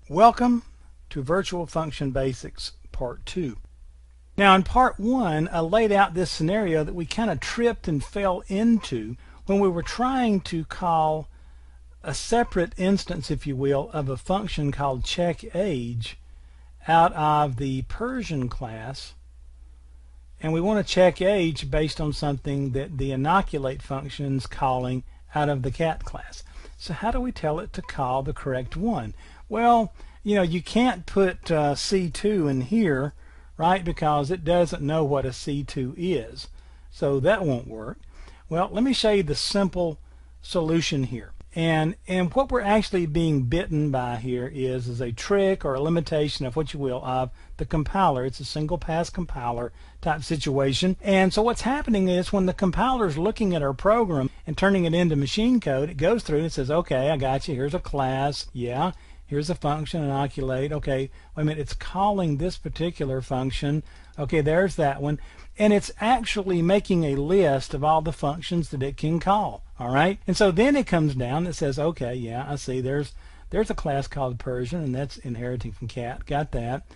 Welcome to Virtual Function Basics Part 2. Now in Part 1 I laid out this scenario that we kind of tripped and fell into when we were trying to call a separate instance, if you will, of a function called checkAge out of the Persian class, and we want to check age based on something that the inoculate function is calling out of the cat class. So how do we tell it to call the correct one? Well, you can't put C2 in here, right, because it doesn't know what a C2 is. So that won't work. Well, let me show you the simple solution here. And what we're actually being bitten by here is a trick or a limitation of what you will of the compiler. It's a single pass compiler type situation. And so what's happening is when the compiler is looking at our program and turning it into machine code, it goes through and it says, okay, I got you. Here's a class. Yeah. Here's a function, inoculate. Okay, wait a minute, it's calling this particular function. Okay, there's that one. And it's actually making a list of all the functions that it can call. All right, and so then it comes down and says, okay, yeah, I see there's a class called Persian, and that's inheriting from cat. Got that.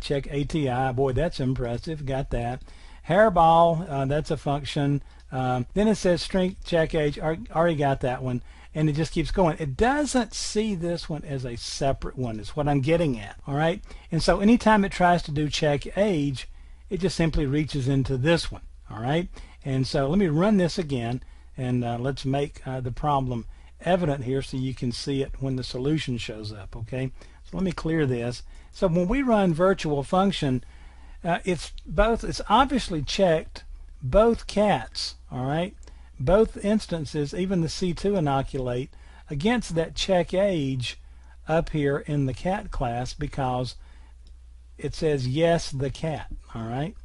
Check ATI. Boy, that's impressive. Got that. Hairball, that's a function. Then it says string check age. Already got that one. And it just keeps going. It doesn't see this one as a separate one, is what I'm getting at. All right, and so anytime it tries to do check age, it just simply reaches into this one. All right, and so let me run this again, and let's make the problem evident here so you can see it when the solution shows up. Okay, so let me clear this. So when we run virtual function, it's obviously checked both cats. All right, both instances, even the C2 inoculate, against that check age up here in the cat class, because it says yes, the cat. All right,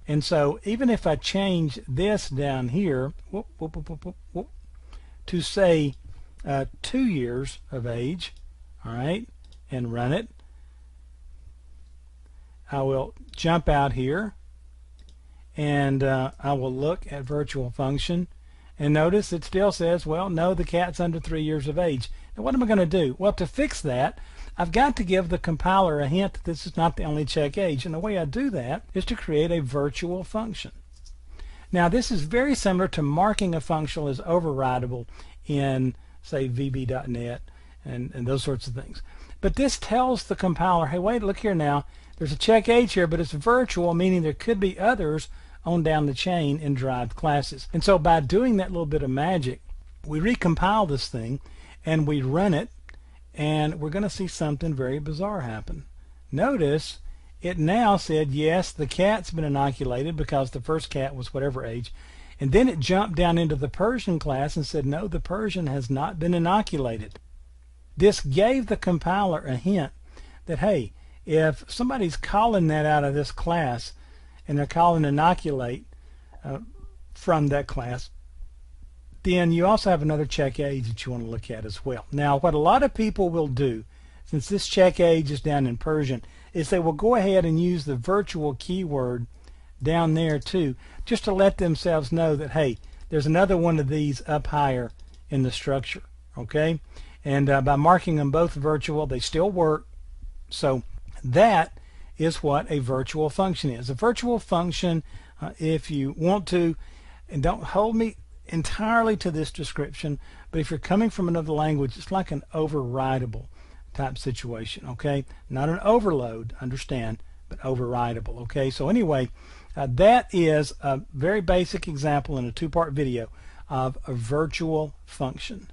and so even if I change this down here to say 2 years of age, all right, and run it, I will jump out here and I will look at virtual function, and notice it still says, well, no, the cat's under 3 years of age. Now what am I going to do? Well, to fix that, I've got to give the compiler a hint that this is not the only check age, and the way I do that is to create a virtual function. Now this is very similar to marking a function as overridable in, say, VB.NET and those sorts of things. But this tells the compiler, hey, wait, look here now, there's a check age here, but it's virtual, meaning there could be others on down the chain in derived classes. And so by doing that little bit of magic, we recompile this thing and we run it, and we're going to see something very bizarre happen. Notice it now said, yes, the cat's been inoculated because the first cat was whatever age, and then it jumped down into the Persian class and said, no, the Persian has not been inoculated. This gave the compiler a hint that, hey, if somebody's calling that out of this class and they're calling inoculate from that class, then you also have another check age that you want to look at as well. Now what a lot of people will do, since this check age is down in Persian, is they will go ahead and use the virtual keyword down there too, just to let themselves know that, hey, there's another one of these up higher in the structure. Okay, and by marking them both virtual, they still work. So that is what a virtual function is. A virtual function, if you want to, and don't hold me entirely to this description, but if you're coming from another language, it's like an overridable type situation. Okay, not an overload, understand, but overridable. Okay, so anyway, that is a very basic example in a two-part video of a virtual function.